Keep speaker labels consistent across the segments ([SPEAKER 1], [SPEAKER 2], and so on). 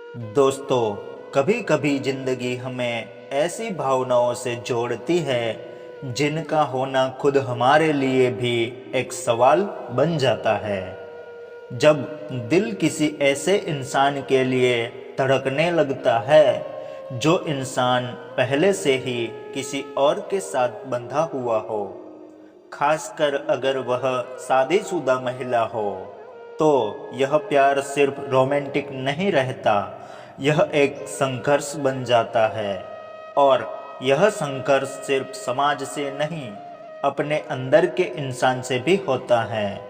[SPEAKER 1] दोस्तों, कभी कभी जिंदगी हमें ऐसी भावनाओं से जोड़ती है जिनका होना खुद हमारे लिए भी एक सवाल बन जाता है। जब दिल किसी ऐसे इंसान के लिए धड़कने लगता है जो इंसान पहले से ही किसी और के साथ बंधा हुआ हो, खासकर अगर वह शादीशुदा महिला हो, तो यह प्यार सिर्फ रोमांटिक नहीं रहता, यह एक संघर्ष बन जाता है। और यह संघर्ष सिर्फ समाज से नहीं, अपने अंदर के इंसान से भी होता है।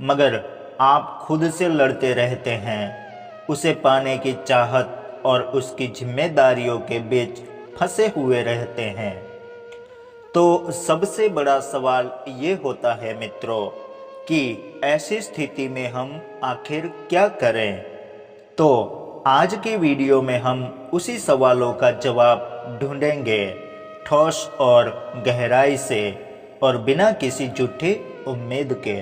[SPEAKER 1] मगर आप खुद से लड़ते रहते हैं, उसे पाने की चाहत और उसकी जिम्मेदारियों के बीच फंसे हुए रहते हैं। तो सबसे बड़ा सवाल ये होता है मित्रों कि ऐसी स्थिति में हम आखिर क्या करें। तो आज की वीडियो में हम उसी सवालों का जवाब ढूंढेंगे, ठोस और गहराई से, और बिना किसी झूठी उम्मीद के।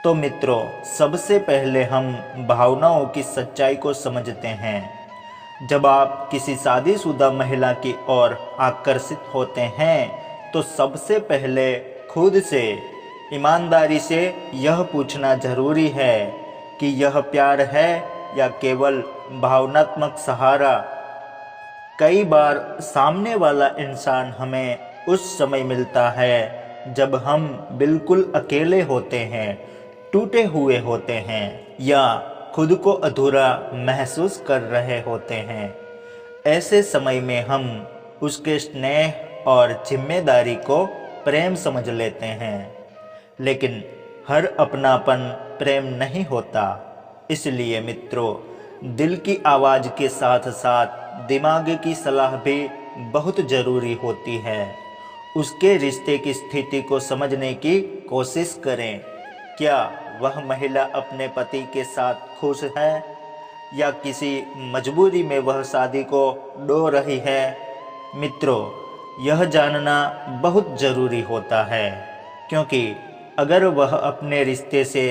[SPEAKER 1] तो मित्रों, सबसे पहले हम भावनाओं की सच्चाई को समझते हैं। जब आप किसी शादीशुदा महिला की ओर आकर्षित होते हैं, तो सबसे पहले खुद से ईमानदारी से यह पूछना जरूरी है कि यह प्यार है या केवल भावनात्मक सहारा। कई बार सामने वाला इंसान हमें उस समय मिलता है जब हम बिल्कुल अकेले होते हैं, टूटे हुए होते हैं, या खुद को अधूरा महसूस कर रहे होते हैं। ऐसे समय में हम उसके स्नेह और जिम्मेदारी को प्रेम समझ लेते हैं। लेकिन हर अपनापन प्रेम नहीं होता। इसलिए मित्रों, दिल की आवाज़ के साथ साथ दिमाग की सलाह भी बहुत ज़रूरी होती है। उसके रिश्ते की स्थिति को समझने की कोशिश करें। क्या वह महिला अपने पति के साथ खुश है, या किसी मजबूरी में वह शादी को ढो रही है? मित्रों, यह जानना बहुत ज़रूरी होता है, क्योंकि अगर वह अपने रिश्ते से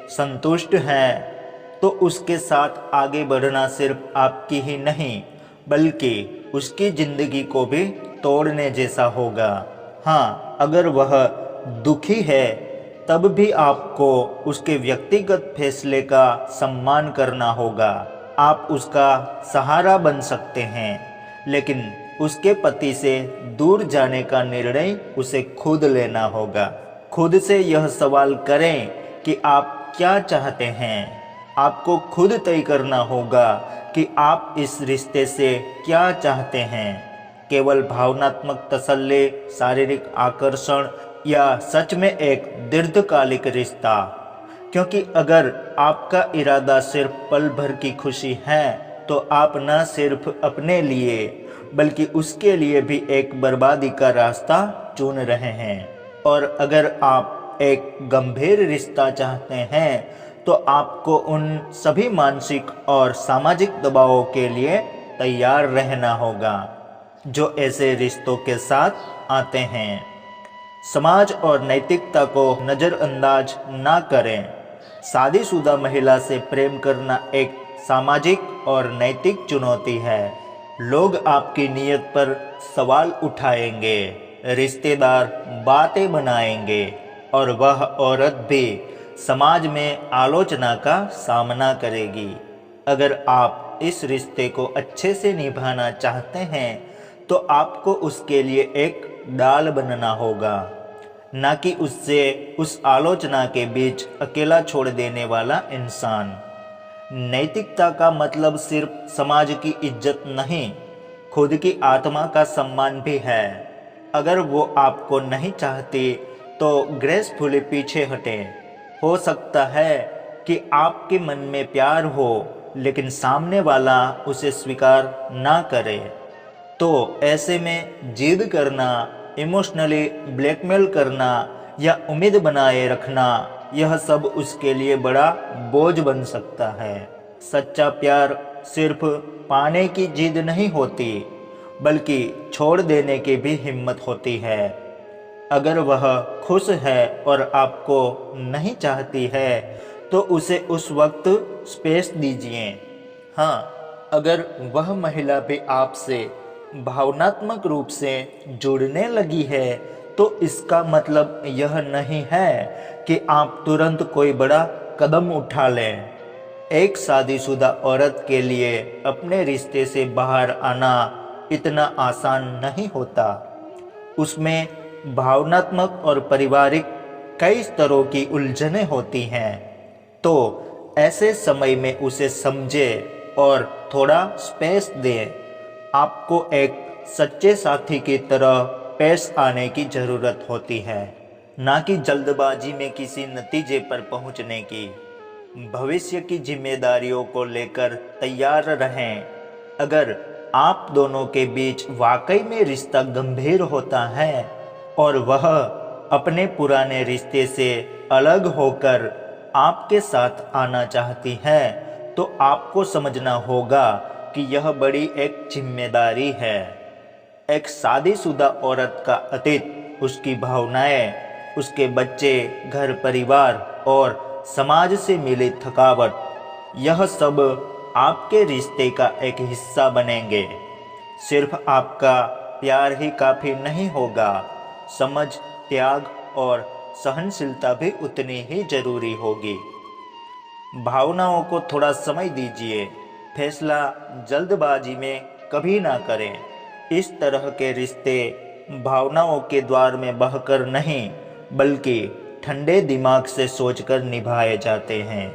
[SPEAKER 1] संतुष्ट है तो उसके साथ आगे बढ़ना सिर्फ आपकी ही नहीं, बल्कि उसकी ज़िंदगी को भी तोड़ने जैसा होगा। हाँ, अगर वह दुखी है तब भी आपको उसके व्यक्तिगत फैसले का सम्मान करना होगा। आप उसका सहारा बन सकते हैं, लेकिन उसके पति से दूर जाने का निर्णय उसे खुद लेना होगा। खुद से यह सवाल करें कि आप क्या चाहते हैं। आपको खुद तय करना होगा कि आप इस रिश्ते से क्या चाहते हैं। केवल भावनात्मक तसल्ली, शारीरिक आकर्षण, या सच में एक दीर्घकालिक रिश्ता। क्योंकि अगर आपका इरादा सिर्फ पल भर की खुशी है, तो आप न सिर्फ अपने लिए बल्कि उसके लिए भी एक बर्बादी का रास्ता चुन रहे हैं। और अगर आप एक गंभीर रिश्ता चाहते हैं, तो आपको उन सभी मानसिक और सामाजिक दबावों के लिए तैयार रहना होगा जो ऐसे रिश्तों के साथ आते हैं। समाज और नैतिकता को नज़रअंदाज ना करें। शादीशुदा महिला से प्रेम करना एक सामाजिक और नैतिक चुनौती है। लोग आपकी नीयत पर सवाल उठाएंगे, रिश्तेदार बातें बनाएंगे, और वह औरत भी समाज में आलोचना का सामना करेगी। अगर आप इस रिश्ते को अच्छे से निभाना चाहते हैं, तो आपको उसके लिए एक ढाल बनना होगा, ना कि उससे उस आलोचना के बीच अकेला छोड़ देने वाला इंसान। नैतिकता का मतलब सिर्फ समाज की इज्जत नहीं, खुद की आत्मा का सम्मान भी है। अगर वो आपको नहीं चाहती, तो ग्रेसफुली पीछे हटें। हो सकता है कि आपके मन में प्यार हो, लेकिन सामने वाला उसे स्वीकार ना करे। तो ऐसे में जिद करना, इमोशनली ब्लैकमेल करना, या उम्मीद बनाए रखना, यह सब उसके लिए बड़ा बोझ बन सकता है। सच्चा प्यार सिर्फ पाने की जिद नहीं होती, बल्कि छोड़ देने की भी हिम्मत होती है। अगर वह खुश है और आपको नहीं चाहती है, तो उसे उस वक्त स्पेस दीजिए। हाँ, अगर वह महिला भी आपसे भावनात्मक रूप से जुड़ने लगी है तो इसका मतलब यह नहीं है कि आप तुरंत कोई बड़ा कदम उठा लें। एक शादीशुदा औरत के लिए अपने रिश्ते से बाहर आना इतना आसान नहीं होता। उसमें भावनात्मक और पारिवारिक कई स्तरों की उलझनें होती हैं। तो ऐसे समय में उसे समझे और थोड़ा स्पेस दें। आपको एक सच्चे साथी की तरह पेश आने की ज़रूरत होती है, ना कि जल्दबाजी में किसी नतीजे पर पहुंचने की। भविष्य की जिम्मेदारियों को लेकर तैयार रहें। अगर आप दोनों के बीच वाकई में रिश्ता गंभीर होता है और वह अपने पुराने रिश्ते से अलग होकर आपके साथ आना चाहती है तो आपको समझना होगा कि यह बड़ी एक जिम्मेदारी है। एक शादीशुदा औरत का अतीत, उसकी भावनाएं, उसके बच्चे, घर परिवार और समाज से मिली थकावट, यह सब आपके रिश्ते का एक हिस्सा बनेंगे। सिर्फ आपका प्यार ही काफ़ी नहीं होगा, समझ, त्याग और सहनशीलता भी उतनी ही जरूरी होगी। भावनाओं को थोड़ा समय दीजिए, फैसला जल्दबाजी में कभी ना करें। इस तरह के रिश्ते भावनाओं के द्वार में बहकर नहीं बल्कि ठंडे दिमाग से सोचकर निभाए जाते हैं।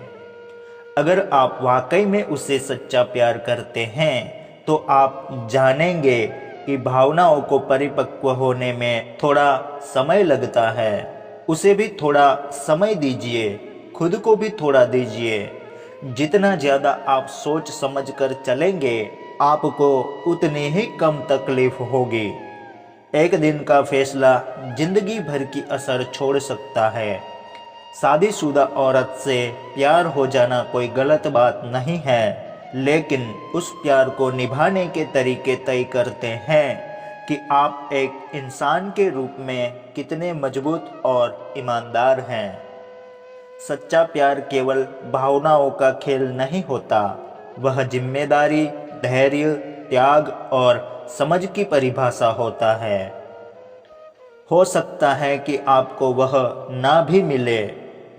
[SPEAKER 1] अगर आप वाकई में उसे सच्चा प्यार करते हैं तो आप जानेंगे कि भावनाओं को परिपक्व होने में थोड़ा समय लगता है। उसे भी थोड़ा समय दीजिए, खुद को भी थोड़ा दीजिए। जितना ज़्यादा आप सोच समझ कर चलेंगे आपको उतनी ही कम तकलीफ होगी। एक दिन का फैसला जिंदगी भर की असर छोड़ सकता है। शादीशुदा औरत से प्यार हो जाना कोई गलत बात नहीं है, लेकिन उस प्यार को निभाने के तरीके तय करते हैं कि आप एक इंसान के रूप में कितने मजबूत और ईमानदार हैं। सच्चा प्यार केवल भावनाओं का खेल नहीं होता, वह जिम्मेदारी, धैर्य, त्याग और समझ की परिभाषा होता है। हो सकता है कि आपको वह ना भी मिले,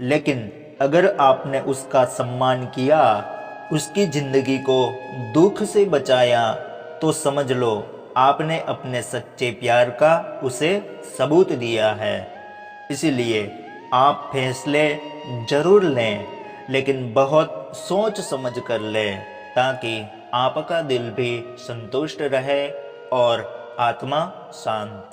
[SPEAKER 1] लेकिन अगर आपने उसका सम्मान किया, उसकी जिंदगी को दुख से बचाया, तो समझ लो आपने अपने सच्चे प्यार का उसे सबूत दिया है। इसलिए आप फैसले जरूर लें, लेकिन बहुत सोच समझ कर लें ताकि आपका दिल भी संतुष्ट रहे और आत्मा शांत।